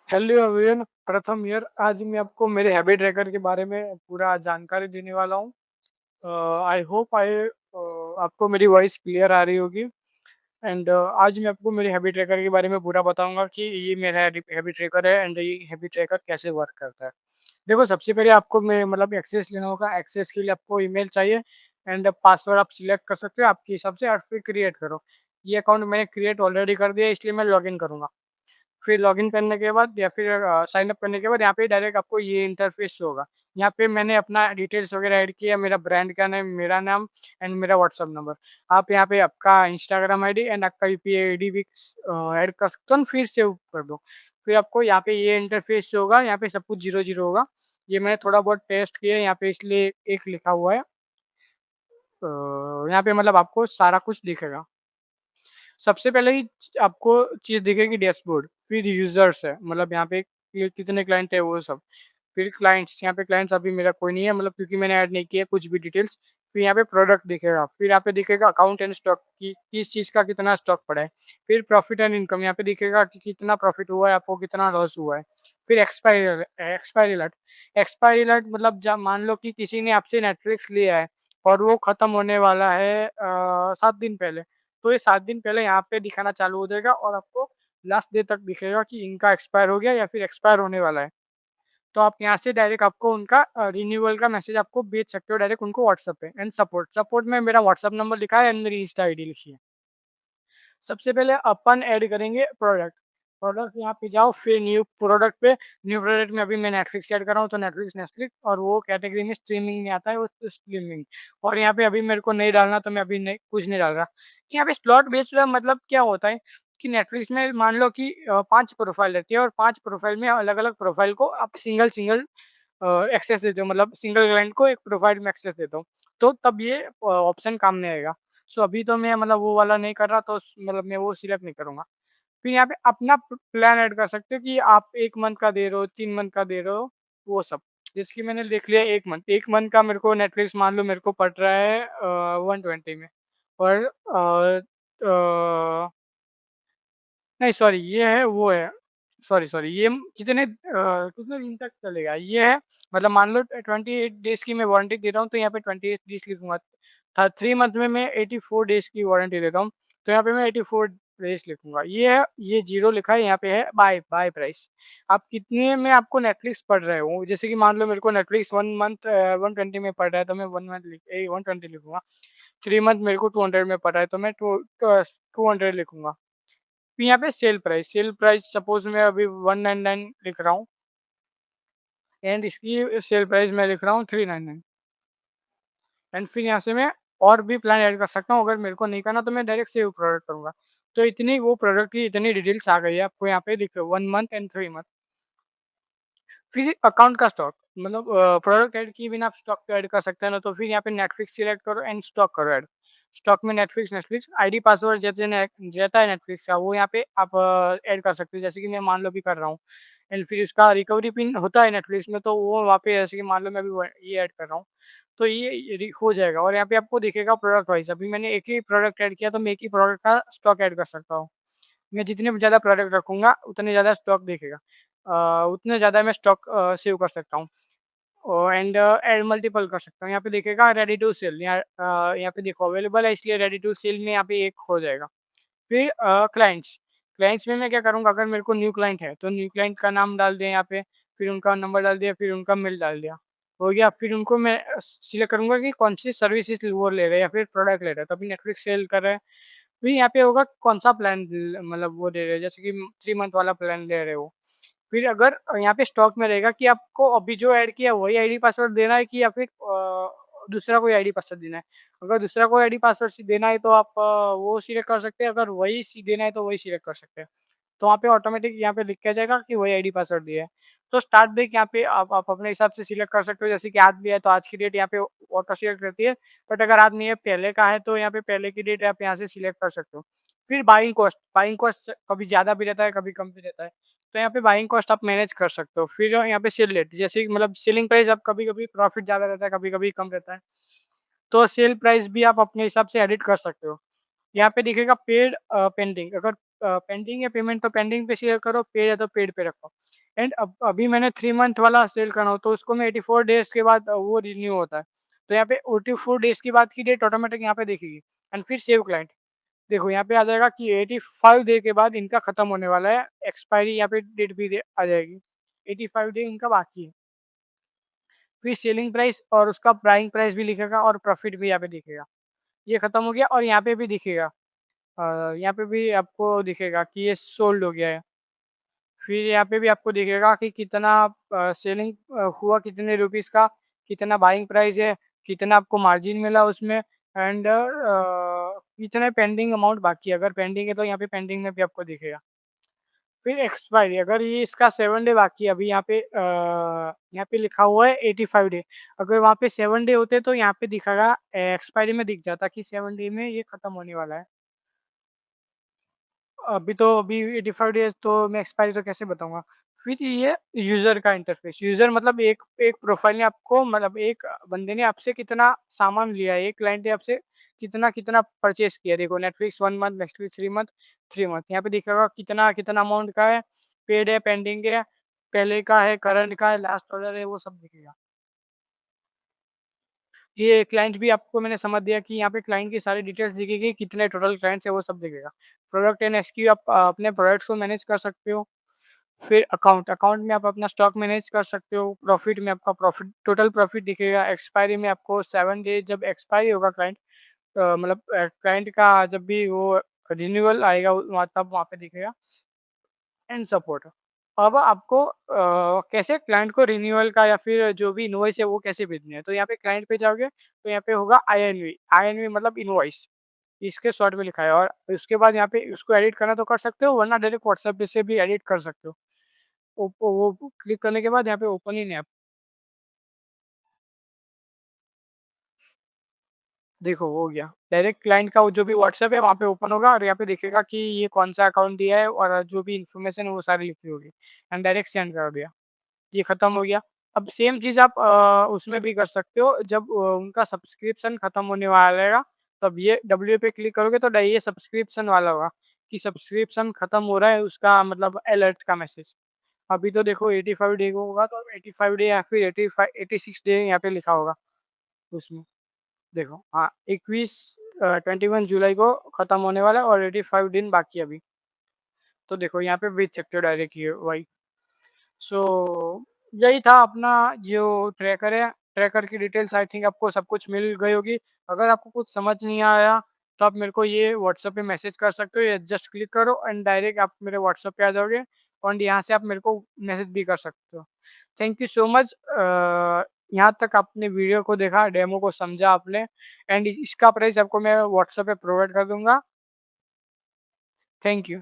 Hello everyone, प्रथम year आज मैं आपको मेरे हैबिट ट्रैकर के बारे में पूरा जानकारी देने वाला हूँ। आई होप आपको मेरी वॉइस क्लियर आ रही होगी। एंड आज मैं आपको मेरे हैबिट ट्रैकर के बारे में पूरा बताऊंगा कि ये मेरा हैबिट ट्रैकर है एंड ये हैबिट ट्रैकर कैसे वर्क करता है। देखो, सबसे पहले आपको मैं एक्सेस लेना होगा। एक्सेस के लिए आपको ईमेल चाहिए एंड पासवर्ड आप सिलेक्ट कर सकते हो आपके हिसाब से और फिर क्रिएट करो। ये अकाउंट मैंने क्रिएट ऑलरेडी कर दिया है, इसलिए मैं लॉगिन करूँगा। फिर लॉगिन करने के बाद या फिर साइन अप करने के बाद यहाँ पे डायरेक्ट आपको ये इंटरफेस शो होगा। यहाँ पे मैंने अपना डिटेल्स वगैरह ऐड किया, मेरा ब्रांड का नेम, मेरा नाम एंड मेरा व्हाट्सएप नंबर। आप यहाँ पे आपका इंस्टाग्राम आईडी एंड आपका यूपीआई आईडी भी ऐड कर सकते हो और फिर सेव कर दो। फिर आपको यहाँ पे ये इंटरफेस शो होगा, यहाँ पे सब कुछ 0-0 होगा। ये मैंने थोड़ा बहुत टेस्ट किया है, यहाँ पे इसलिए 1 लिखा हुआ है। यहाँ पे आपको सारा कुछ दिखेगा। सबसे पहले ही आपको चीज़ दिखेगी डैशबोर्ड, फिर यूज़र्स है, यहाँ पे कितने क्लाइंट है वो सब। फिर क्लाइंट्स, यहाँ पे क्लाइंट्स अभी मेरा कोई नहीं है, क्योंकि मैंने ऐड नहीं किया कुछ भी डिटेल्स। फिर यहाँ पे प्रोडक्ट दिखेगा, फिर यहाँ पे दिखेगा अकाउंट एंड स्टॉक कि किस चीज़ का कितना स्टॉक पड़ा है। फिर प्रॉफिट एंड इनकम, यहाँ पे दिखेगा कि कितना प्रॉफिट हुआ है, आपको कितना लॉस हुआ है। फिर एक्सपायरी अलर्ट। एक्सपायरी अलर्ट जब मान लो कि किसी ने आपसे नेटफ्लिक्स लिया है और वो खत्म होने वाला है 7 दिन पहले। तो ये 7 दिन पहले यहाँ पे दिखाना चालू हो जाएगा और आपको लास्ट डे तक दिखेगा कि इनका एक्सपायर हो गया या फिर एक्सपायर होने वाला है। तो आप यहाँ से डायरेक्ट आपको उनका रिन्यूअल का मैसेज आपको भेज सकते हो डायरेक्ट उनको व्हाट्सएप पे। एंड सपोर्ट में मेरा व्हाट्सएप नंबर लिखा है एंड मेरी इंस्टा आईडी लिखी है। सबसे पहले अपन ऐड करेंगे प्रोडक्ट। प्रोडक्ट यहाँ पे जाओ, फिर न्यू प्रोडक्ट में अभी मैं नेटफ्लिक्स ऐड कर रहा हूँ, तो नेटफ्लिक्स और वो कैटेगरी में स्ट्रीमिंग में आता है, वो तो स्ट्रीमिंग। और यहाँ पे अभी मेरे को नहीं डालना, तो मैं अभी नहीं कुछ नहीं डाल रहा। यहाँ पे स्लॉट बेस्ड क्या होता है कि नेटफ्लिक्स में मान लो कि 5 प्रोफाइल रहती है और 5 प्रोफाइल में अलग-अलग प्रोफाइल को आप सिंगल-सिंगल एक्सेस देते हो, सिंगल क्लाइंट को एक प्रोफाइल में एक्सेस देता हूँ, तो तब ये ऑप्शन काम में आएगा। सो अभी तो मैं वो वाला नहीं कर रहा, तो मैं वो सिलेक्ट नहीं करूँगा। फिर यहाँ पे अपना प्लान ऐड कर सकते हो कि आप 1 मंथ का दे रहे हो, 3 मंथ का दे रहे हो, वो सब। जैसे कि मैंने लिख लिया 1 मंथ। 1 मंथ का मेरे को नेटफ्लिक्स मान लो मेरे को पड़ रहा है 120 में। और नहीं, सॉरी, ये है वो है। सॉरी, ये कितने दिन तक चलेगा ये है। मान लो 28 डेज़ की मैं वारंटी दे रहा हूँ, तो यहाँ पे 28 डेज़ लिखूँगा। 3 मंथ में मैं 84 डेज़ की वारंटी देता हूँ, तो यहाँ पे मैं 84 डेज़ लिखूँगा। ये है, ये 0 लिखा है, यहाँ पे है बाय बाय प्राइस। आप कितने में आपको नेटफ्लिक्स पड़ रहे हो, जैसे कि मान लो मेरे को नेटफ्लिक्स 1 मंथ 120 में पड़ रहा है, तो मैं 1 मंथ 120 लिखूँगा। 3 मंथ मेरे को 200 में पड़ रहा है, तो मैं 200 लिखूँगा। फिर यहाँ पे सेल प्राइस सपोज़ मैं अभी 199 लिख रहा हूँ एंड इसकी सेल प्राइस मैं लिख रहा हूँ 399। एंड फिर यहाँ से मैं और भी प्लान ऐड कर सकता हूँ, अगर मेरे को नहीं करना तो मैं डायरेक्ट सेव प्रोडक्ट करूँगा। तो इतनी वो प्रोडक्ट की इतनी डिटेल्स आ गई है, आपको यहाँ पे दिख 1 मंथ एंड 3 मंथ। फिर अकाउंट का स्टॉक, प्रोडक्ट ऐड किए बिना आप स्टॉक पे ऐड कर सकते हैं ना, तो फिर यहाँ पे नेटफ्लिक्स सिलेक्ट करो एंड स्टॉक करो ऐड। स्टॉक में नेटफ्लिक्स आईडी पासवर्ड जैसे ने रहता है नेटफ्लिक्स का, वो यहाँ पे आप ऐड कर सकते हो, जैसे कि मैं मान लो भी कर रहा हूँ। एंड फिर उसका रिकवरी पिन होता है नेटफ्लिक्स में, तो वो वहाँ पे जैसे कि मान लो मैं अभी ये ऐड कर रहा हूँ, तो ये हो जाएगा और यहाँ पे आपको दिखेगा प्रोडक्ट वाइज़। अभी मैंने एक ही प्रोडक्ट ऐड किया, तो मैं एक ही प्रोडक्ट का स्टॉक ऐड कर सकता हूँ। मैं जितने भी ज़्यादा प्रोडक्ट रखूँगा, उतने ज़्यादा स्टॉक दिखेगा। उतने ज़्यादा मैं स्टॉक सेव कर सकता हूँ। एंड ऐड मल्टीपल कर सकता हूँ। यहाँ पे दिखेगा रेडी टू सेल, यहाँ पे देखो अवेलेबल है, इसलिए रेडी टू सेल में यहाँ पे एक हो जाएगा। फिर क्लाइंट्स, क्लाइंट्स में मैं क्या करूँगा, अगर मेरे को न्यू क्लाइंट है, तो न्यू क्लाइंट का नाम डाल दिया यहाँ पे, फिर उनका नंबर डाल दिया, फिर उनका मेल डाल दिया, हो गया। फिर उनको मैं सिलेक्ट करूँगा कि कौन-सी सर्विसेज़ वो ले रहे हैं या फिर प्रोडक्ट ले रहे हैं। तो अभी नेटफ्लिक्स सेल कर रहे हैं, फिर यहाँ पे होगा कौन-सा प्लान वो दे रहे हैं, जैसे कि 3 मंथ वाला प्लान ले रहे हो। फिर अगर यहाँ पे स्टॉक में रहेगा कि आपको अभी जो ऐड किया वही आईडी पासवर्ड देना है कि या फिर दूसरा कोई आईडी पासवर्ड देना है। अगर दूसरा कोई आईडी पासवर्ड देना है, तो आप वो सिलेक्ट कर सकते हैं, अगर वही देना है तो वही सिलेक्ट कर सकते हैं। तो वहाँ पे ऑटोमेटिक यहाँ पे लिख के आ जाएगा कि वही आईडी पासवर्ड दिया है। तो स्टार्ट डेट यहाँ पे आप अपने हिसाब से सिलेक्ट कर सकते हो, जैसे कि आज भी है तो आज की डेट यहाँ पे ऑटो सिलेक्ट रहती है। बट अगर आज नहीं है, पहले का है, तो यहाँ पे पहले की डेट आप यहाँ से सिलेक्ट कर सकते हो। फिर बाइंग कॉस्ट कभी ज़्यादा भी रहता है, कभी कम भी रहता है। तो यहाँ पे बाइंग कॉस्ट आप मैनेज कर सकते हो। फिर यहाँ पे सेल रेट, जैसे कि सेलिंग प्राइस अब कभी-कभी प्रॉफिट ज़्यादा रहता है, कभी-कभी कम रहता है। तो सेल प्राइस भी आप अपने हिसाब से एडिट कर सकते हो। यहाँ पे दिखेगा पेड पेंडिंग, अगर पेंडिंग है पेमेंट तो पेंडिंग पे शेयर करो, पेड है तो पेड पे रखो। एंड अब अभी मैंने 3 मंथ वाला सेल करा हूँ, तो उसको मैं 84 डेज़ के बाद वो रिन्यू होता है। तो यहाँ पे 84 डेज़ के बाद की डेट ऑटोमेटिक यहाँ पे दिखेगी एंड फिर सेव क्लाइंट। देखो यहाँ पे आ जाएगा कि 85 डे के बाद इनका खत्म होने वाला है, एक्सपायरी यहाँ पे डेट भी आ जाएगी। 85 डे इनका बाकी है। फिर सेलिंग प्राइस और उसका बाइंग प्राइस भी लिखेगा और प्रॉफिट भी यहाँ पे दिखेगा। ये खत्म हो गया और यहाँ पे भी दिखेगा। यहाँ पे भी आपको दिखेगा कि ये सोल्ड हो गया है। फिर यहाँ पे भी आपको दिखेगा कि कितना सेलिंग हुआ कितने रुपीज़ का, कितना बाइंग प्राइस है, कितना आपको मार्जिन मिला उसमें एंड कितने पेंडिंग अमाउंट बाकी है। अगर पेंडिंग है तो यहाँ पे पेंडिंग में भी आपको दिखेगा। फिर एक्सपायरी अगर ये इसका 7 डे बाकी है, अभी यहाँ पे लिखा हुआ है 85 डे। अगर वहाँ पे 7 डे होते तो यहाँ पे दिखागा एक्सपायरी में दिख जाता कि 7 डे में ये खत्म होने वाला है। अभी 85 डेज़ तो मैं एक्सपायरी तो कैसे बताऊँगा? फिर ये यूज़र का इंटरफ़ेस, यूज़र मतलब एक एक प्रोफ़ाइल ने आपको मतलब एक बंदे ने आपसे कितना सामान लिया है, एक क्लाइंट ने आपसे कितना-कितना परचेज़ किया है। देखो Netflix 1 month, Netflix 3 month, 3 month यहाँ पे दिखेगा कितना-कितना अमाउंट का है, पेड है, पेंडिंग है, पहले का है, करंट का है, लास्ट ऑर्डर है, वो सब दिखेगा। ये क्लाइंट भी आपको मैंने समझ दिया कि यहाँ पे क्लाइंट की सारी डिटेल्स दिखेगी, कितने टोटल क्लाइंट्स हैं वो सब दिखेगा। प्रोडक्ट एंड एसक्यू आप अपने प्रोडक्ट्स को मैनेज कर सकते हो। फिर अकाउंट में आप अपना स्टॉक मैनेज कर सकते हो। प्रॉफिट में आपका प्रॉफिट टोटल प्रॉफिट दिखेगा। एक्सपायरी में आपको 7 डेज़ जब एक्सपायरी होगा क्लाइंट मतलब क्लाइंट का जब भी वो रिन्यूअल आएगा वहाँ तब वहाँ पे दिखेगा एंड सपोर्ट। अब आपको कैसे क्लाइंट को रिन्यूअल का या फिर जो भी इनवॉइस है वो कैसे भेजनी है, तो यहाँ पे क्लाइंट पे जाओगे तो यहाँ पे होगा आईएनवी, आईएनवी मतलब इनवॉइस, इसके शॉर्ट में लिखा है और उसके बाद यहाँ पे उसको एडिट करना तो कर सकते हो वरना डायरेक्ट व्हाट्सएप पे से भी एडिट कर सकते हो। वो क्लिक करने के बाद यहाँ पे ओपन इन ऐप देखो हो गया। डायरेक्ट क्लाइंट का वो जो भी व्हाट्सएप है वहाँ पे ओपन होगा और यहाँ पे दिखेगा कि ये कौन-सा अकाउंट दिया है और जो भी इन्फॉर्मेशन है वो सारी लिखी होगी एंड डायरेक्ट सेंड कर दिया। ये खत्म हो गया। अब सेम चीज़ आप उसमें भी कर सकते हो जब उनका सब्सक्रिप्शन खत्म होने वाला रहेगा, तब ये डब्ल्यू पे क्लिक करोगे तो ये सब्सक्रिप्शन वाला होगा कि सब्सक्रिप्शन खत्म हो रहा है उसका मतलब अलर्ट का मैसेज। अभी तो देखो 85 डे को होगा तो 85 डे या फिर 86 डे यहाँ पे लिखा होगा उसमें। देखो हाँ, 21 जुलाई को खत्म होने वाला है और 85 दिन बाकी है अभी। तो देखो यहाँ पे बेच सकते हो डायरेक्ट ये वही। सो यही था अपना जो ट्रैकर है, ट्रैकर की डिटेल्स आई थिंक आपको सब कुछ मिल गई होगी। अगर आपको कुछ समझ नहीं आया तो आप मेरे को ये व्हाट्सएप पे मैसेज कर सकते हो या जस्ट क्लिक करो एंड डायरेक्ट आप मेरे व्हाट्सएप पे आ जाओगे और यहाँ से आप मेरे को मैसेज भी कर सकते हो। थैंक यू सो मच यहाँ तक आपने वीडियो को देखा, डेमो को समझा आपने एंड इसका प्राइस आपको मैं व्हाट्सएप पे प्रोवाइड कर दूँगा। Thank you.